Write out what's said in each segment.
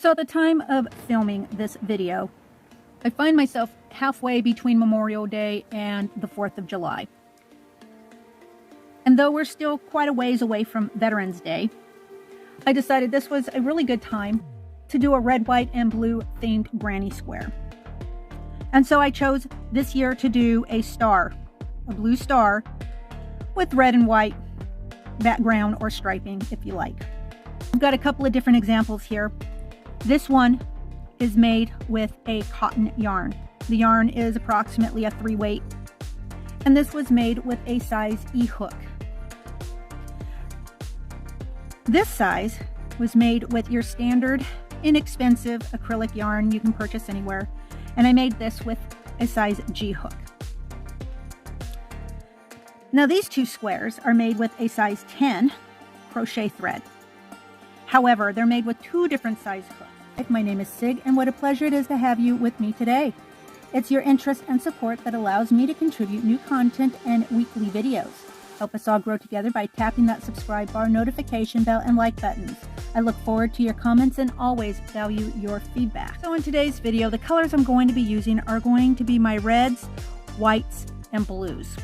So at the time of filming this video, I find myself halfway between Memorial Day and the 4th of July. And though we're still quite a ways away from Veterans Day, I decided this was a really good time to do a red, white, and blue themed granny square. And so I chose this year to do a star, a blue star with red and white background or striping if you like. I've got a couple of different examples here. This one is made with a cotton yarn. The yarn is approximately a 3-weight, and this was made with a size E hook. This size was made with your standard inexpensive acrylic yarn you can purchase anywhere, and I made this with a size G hook. Now these two squares are made with a size 10 crochet thread. However, they're made with two different size hooks. My name is Sig, and what a pleasure it is to have you with me today. It's your interest and support that allows me to contribute new content and weekly videos. Help us all grow together by tapping that subscribe bar, notification bell, and like buttons. I look forward to your comments and always value your feedback. So in today's video, the colors I'm going to be using are going to be my reds, whites, and blues.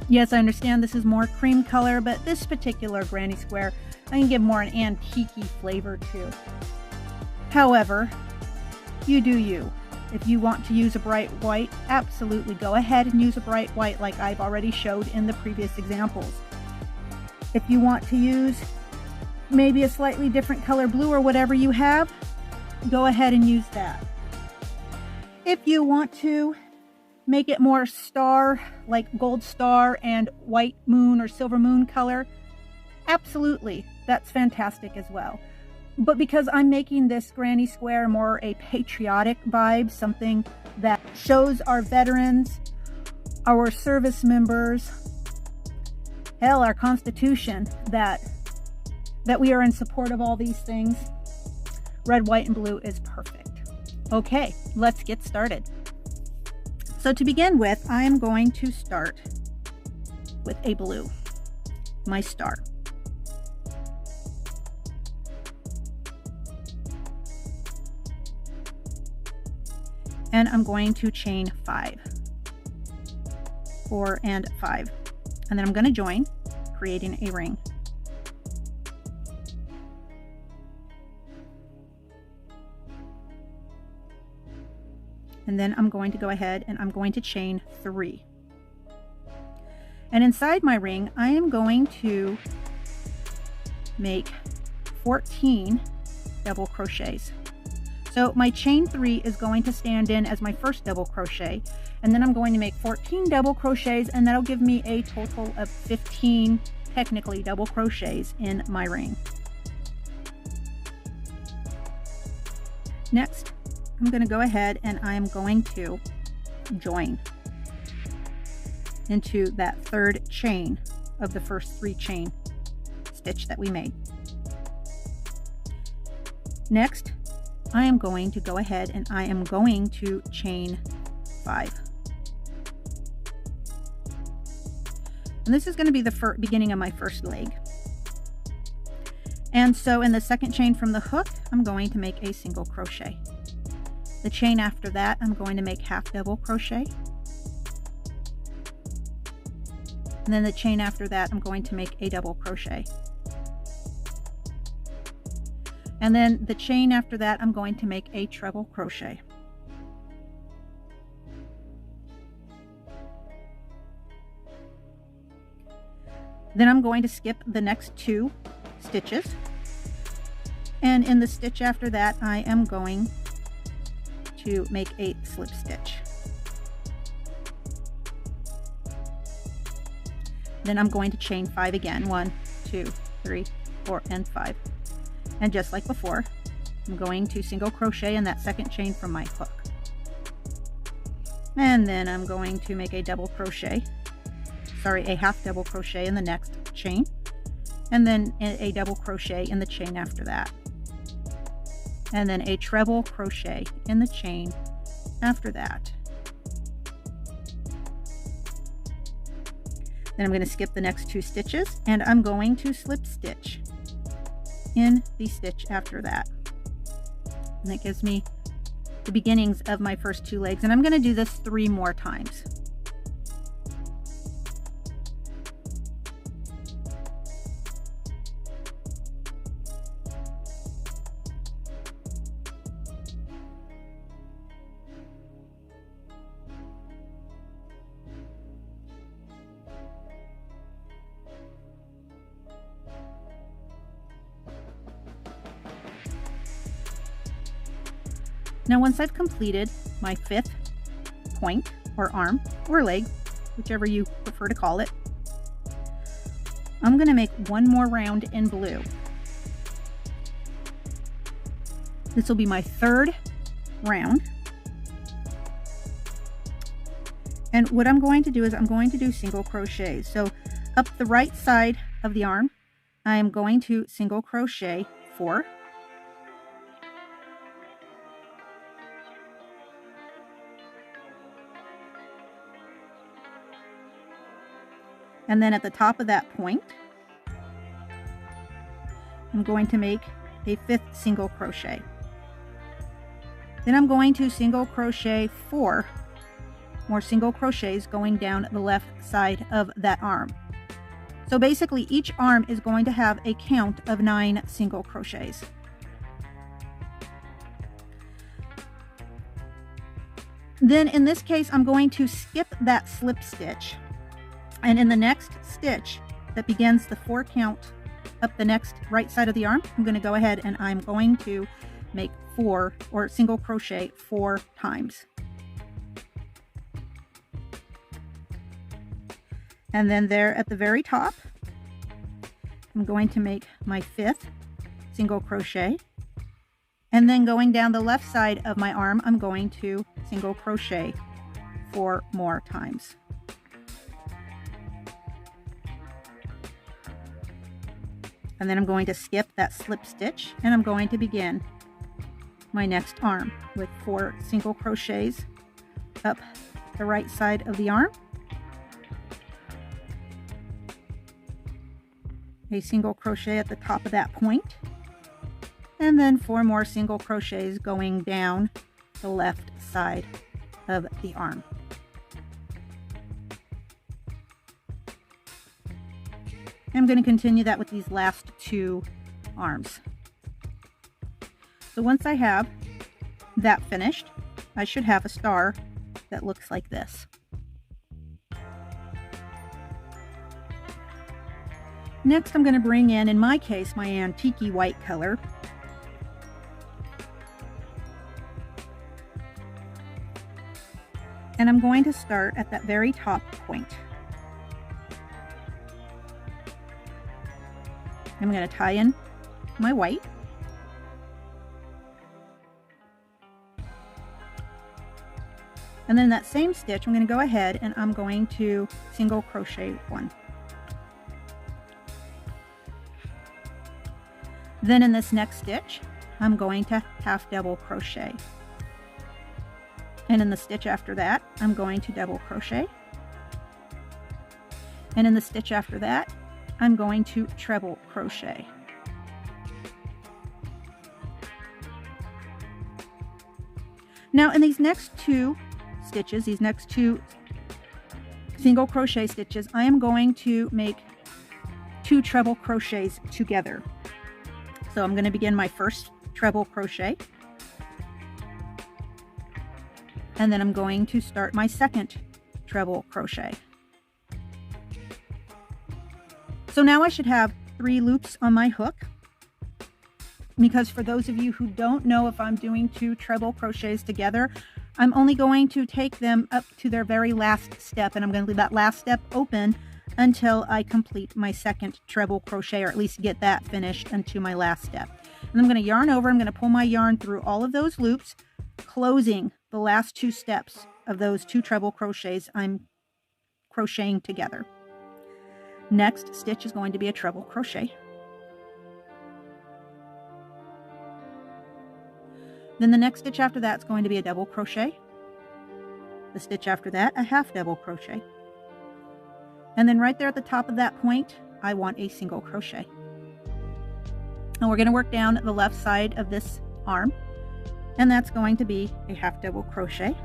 Yes, I understand this is more cream color, but this particular granny square, I can give more an antique-y flavor to. However, you do you. If you want to use a bright white, absolutely go ahead and use a bright white like I've already showed in the previous examples. If you want to use maybe a slightly different color blue or whatever you have, go ahead and use that. If you want to make it more star, like gold star and white moon or silver moon color, absolutely, that's fantastic as well. But because I'm making this granny square more a patriotic vibe, something that shows our veterans, our service members, hell, our Constitution, that we are in support of all these things, red, white, and blue is perfect. Okay, let's get started. So to begin with, I am going to start with a blue, my star. And I'm going to chain 5, 4 and 5, and then I'm going to join, creating a ring. And then I'm going to go ahead and I'm going to chain 3. And inside my ring, I am going to make 14 double crochets. So my chain 3 is going to stand in as my first double crochet, and then I'm going to make 14 double crochets, and that'll give me a total of 15 technically double crochets in my ring. Next, I'm going to go ahead and I'm going to join into that third chain of the first 3 chain stitch that we made. Next, I am going to go ahead and I am going to chain 5. And this is going to be the beginning of my first leg. And so in the second chain from the hook, I'm going to make a single crochet. The chain after that, I'm going to make half double crochet. And then the chain after that, I'm going to make a double crochet. And then the chain after that, I'm going to make a treble crochet. Then I'm going to skip the next 2 stitches. And in the stitch after that, I am going to make a slip stitch. Then I'm going to chain 5 again. 1, 2, 3, 4, and 5. And just like before, I'm going to single crochet in that second chain from my hook. And then I'm going to make a double crochet, a half double crochet in the next chain, and then a double crochet in the chain after that. And then a treble crochet in the chain after that. Then I'm going to skip the next 2 stitches, and I'm going to slip stitch in the stitch after that. And it gives me the beginnings of my first 2 legs. And I'm going to do this 3 more times. Now once I've completed my 5th point or arm or leg, whichever you prefer to call it, I'm going to make 1 more round in blue. This will be my 3rd round. And what I'm going to do is I'm going to do single crochets. So up the right side of the arm, I am going to single crochet 4. And then at the top of that point, I'm going to make a 5th single crochet. Then I'm going to single crochet 4 more single crochets going down the left side of that arm. So basically each arm is going to have a count of 9 single crochets. Then in this case, I'm going to skip that slip stitch. And in the next stitch that begins the 4 count up the next right side of the arm, I'm going to go ahead and I'm going to make 4 or single crochet 4 times. And then there at the very top, I'm going to make my 5th single crochet. And then going down the left side of my arm, I'm going to single crochet 4 more times. And then I'm going to skip that slip stitch and I'm going to begin my next arm with 4 single crochets up the right side of the arm, a single crochet at the top of that point, and then 4 more single crochets going down the left side of the arm. I'm going to continue that with these last 2 arms. So once I have that finished, I should have a star that looks like this. Next, I'm going to bring in my case, my antique white color. And I'm going to start at that very top point. I'm going to tie in my white. And then in that same stitch, I'm going to go ahead and I'm going to single crochet 1. Then in this next stitch, I'm going to half double crochet. And in the stitch after that, I'm going to double crochet. And in the stitch after that, I'm going to treble crochet. Now in these next 2 stitches, these next 2 single crochet stitches, I am going to make 2 treble crochets together. So I'm going to begin my first treble crochet. And then I'm going to start my second treble crochet. So now I should have 3 loops on my hook, because for those of you who don't know, if I'm doing 2 treble crochets together, I'm only going to take them up to their very last step, and I'm going to leave that last step open until I complete my second treble crochet, or at least get that finished into my last step. And I'm going to yarn over, I'm going to pull my yarn through all of those loops, closing the last 2 steps of those 2 treble crochets I'm crocheting together. Next stitch is going to be a treble crochet. Then the next stitch after that is going to be a double crochet. The stitch after that, a half double crochet. And then right there at the top of that point, I want a single crochet. And we're going to work down the left side of this arm. and that's going to be a half double crochet,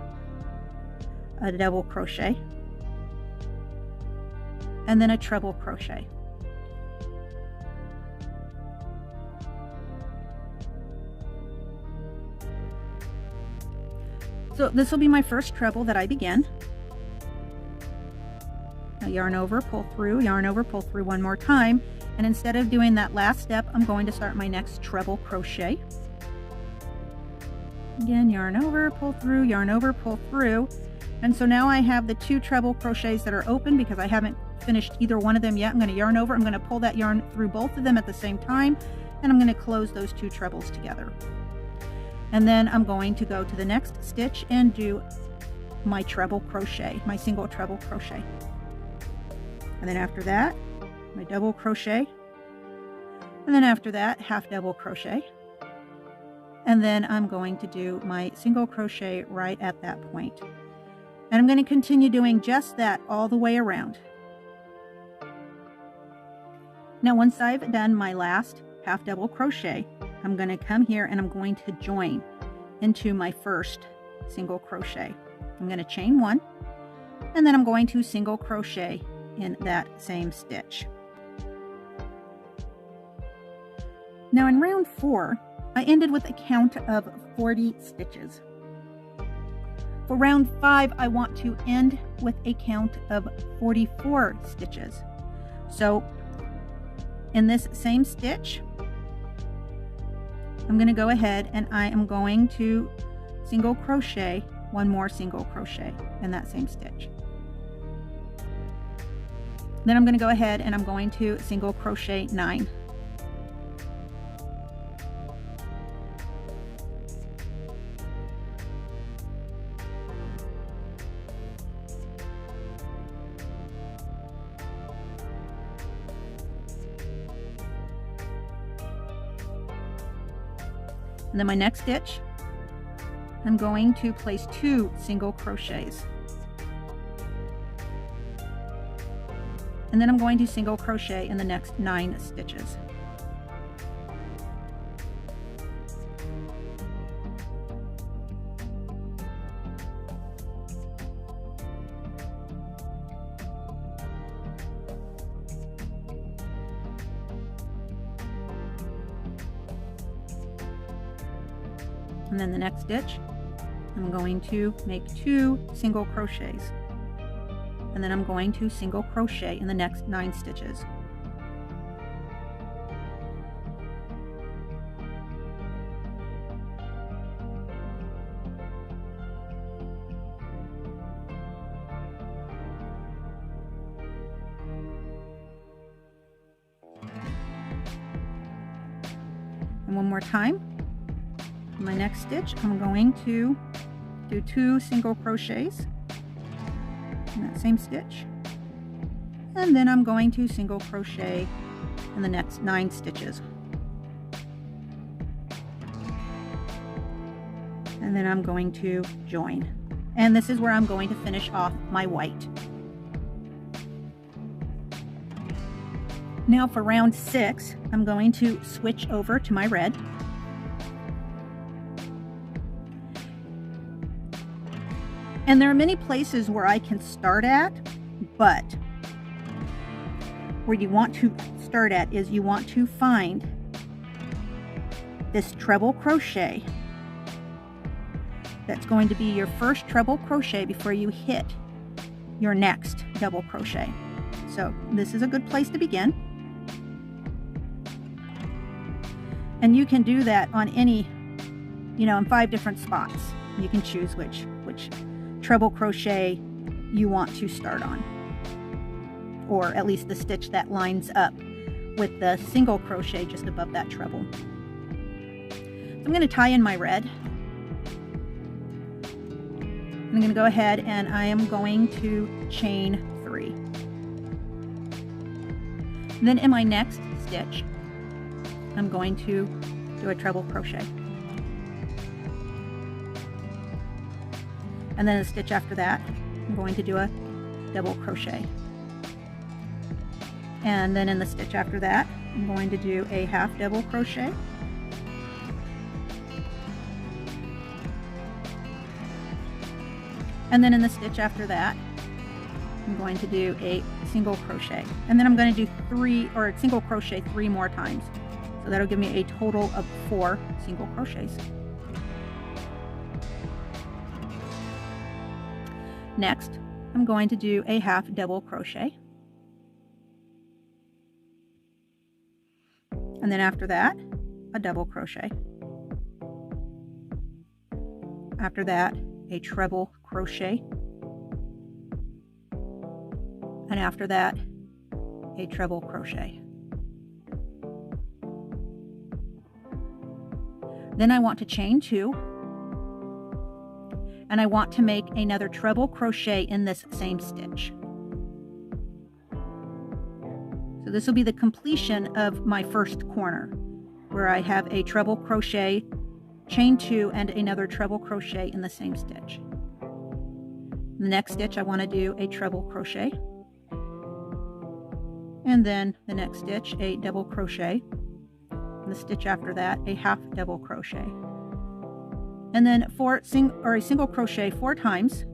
a double crochet, and then a treble crochet. So this will be my first treble that I begin. Now yarn over, pull through, yarn over, pull through one more time, and instead of doing that last step, I'm going to start my next treble crochet. Again, yarn over, pull through, yarn over, pull through. And so now I have the 2 treble crochets that are open because I haven't finished either one of them yet. I'm going to yarn over, I'm going to pull that yarn through both of them at the same time, and I'm going to close those 2 trebles together. And then I'm going to go to the next stitch and do my treble crochet, my single treble crochet. And then after that, my double crochet. And then after that, half double crochet. And then I'm going to do my single crochet right at that point. And I'm going to continue doing just that all the way around. Now, once I've done my last half double crochet, I'm going to come here and I'm going to join into my first single crochet. I'm going to chain 1, and then I'm going to single crochet in that same stitch. Now in round 4, I ended with a count of 40 stitches. For round 5, I want to end with a count of 44 stitches. So in this same stitch, I'm going to go ahead and I am going to single crochet one more single crochet in that same stitch. Then I'm going to go ahead and I'm going to single crochet 9. And then my next stitch, I'm going to place 2 single crochets. And then I'm going to single crochet in the next 9 stitches. And then the next stitch, I'm going to make 2 single crochets. And then I'm going to single crochet in the next 9 stitches. And one more time. My next stitch, I'm going to do 2 single crochets in that same stitch, and then I'm going to single crochet in the next 9 stitches, and then I'm going to join, and this is where I'm going to finish off my white. Now for round 6, I'm going to switch over to my red. And there are many places where I can start at, but where you want to start at is you want to find this treble crochet. That's going to be your first treble crochet before you hit your next double crochet. So this is a good place to begin. And you can do that on any, in 5 different spots. You can choose which treble crochet you want to start on, or at least the stitch that lines up with the single crochet just above that treble. So I'm going to tie in my red. I'm going to go ahead and I am going to chain 3. And then in my next stitch, I'm going to do a treble crochet. And then the stitch after that, I'm going to do a double crochet. And then in the stitch after that, I'm going to do a half double crochet. And then in the stitch after that, I'm going to do a single crochet. And then I'm going to do single crochet 3 more times. So that'll give me a total of 4 single crochets. Next, I'm going to do a half double crochet. And then after that, a double crochet. After that, a treble crochet. And after that, a treble crochet. Then I want to chain 2, and I want to make another treble crochet in this same stitch. So this will be the completion of my first corner, where I have a treble crochet, chain 2, and another treble crochet in the same stitch. In the next stitch, I want to do a treble crochet, and then the next stitch, a double crochet. The stitch after that, a half double crochet, and then a single crochet 4 times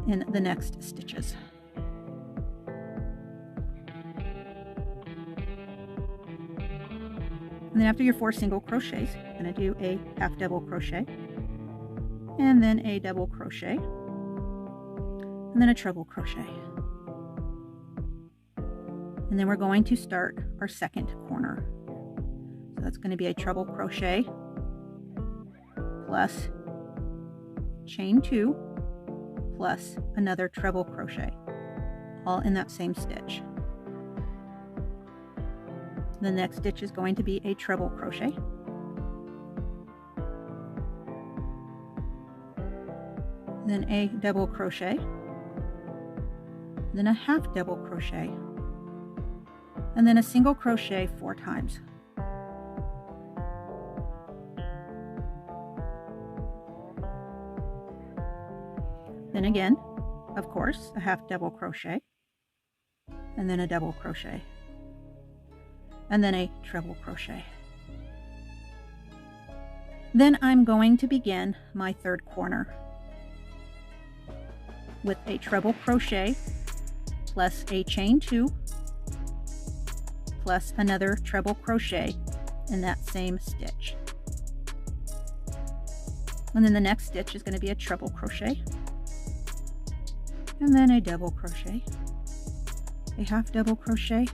in the next stitches. And then after your 4 single crochets, you're going to do a half double crochet, and then a double crochet, and then a treble crochet. And then we're going to start our second corner. So that's going to be a treble crochet plus chain 2 plus another treble crochet, all in that same stitch. The next stitch is going to be a treble crochet, then a double crochet, then a half double crochet, and then a single crochet 4 times. Then again, of course, a half double crochet, and then a double crochet, and then a treble crochet. Then I'm going to begin my third corner with a treble crochet plus a chain 2 plus another treble crochet in that same stitch. And then the next stitch is going to be a treble crochet, and then a double crochet, a half double crochet,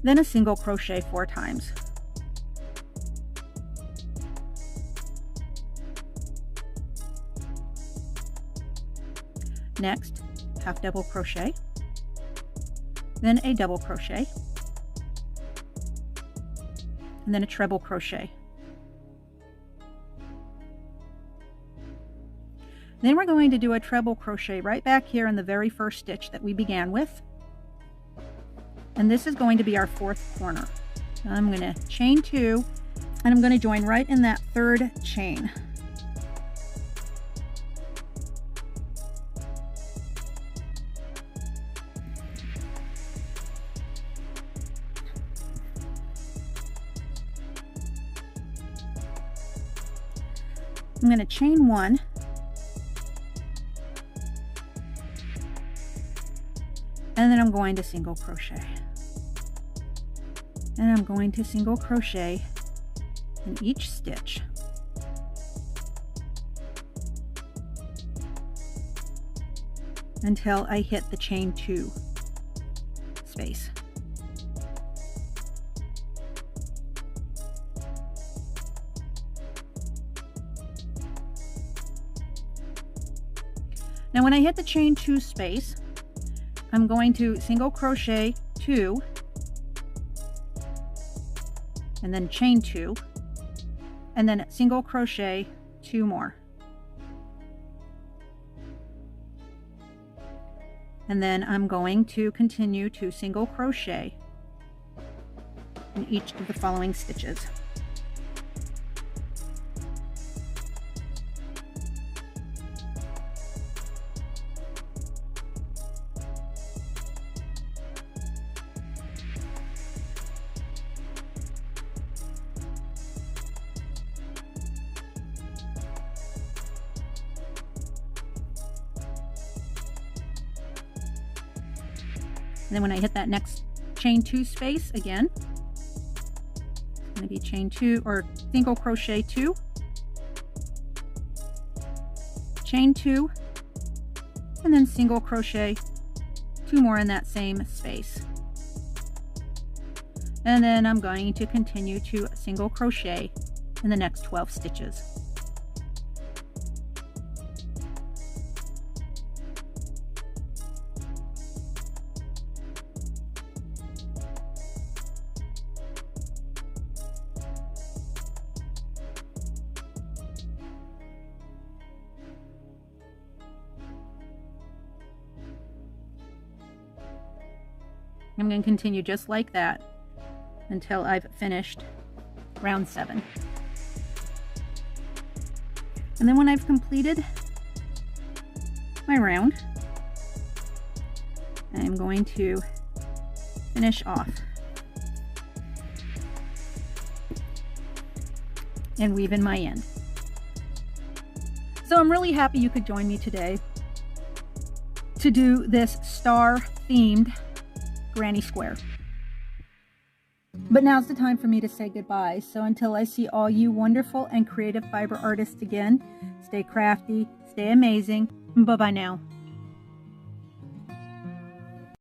then a single crochet 4 times. Next, half double crochet, then a double crochet, and then a treble crochet. Then we're going to do a treble crochet right back here in the very first stitch that we began with. And this is going to be our 4th corner. I'm going to chain 2, and I'm going to join right in that 3rd chain. I'm going to chain 1, and then I'm going to single crochet, and I'm going to single crochet in each stitch. Until I hit the chain 2 space. Now when I hit the chain 2 space, I'm going to single crochet 2, and then chain 2, and then single crochet 2 more. And then I'm going to continue to single crochet in each of the following stitches. And then when I hit that next chain 2 space again, it's going to be chain 2 or single crochet 2, chain 2, and then single crochet 2 more in that same space. And then I'm going to continue to single crochet in the next 12 stitches. I'm going to continue just like that until I've finished round 7. And then when I've completed my round, I'm going to finish off and weave in my end. So I'm really happy you could join me today to do this star themed granny square. But now's the time for me to say goodbye. So until I see all you wonderful and creative fiber artists again, stay crafty, stay amazing, and bye-bye now.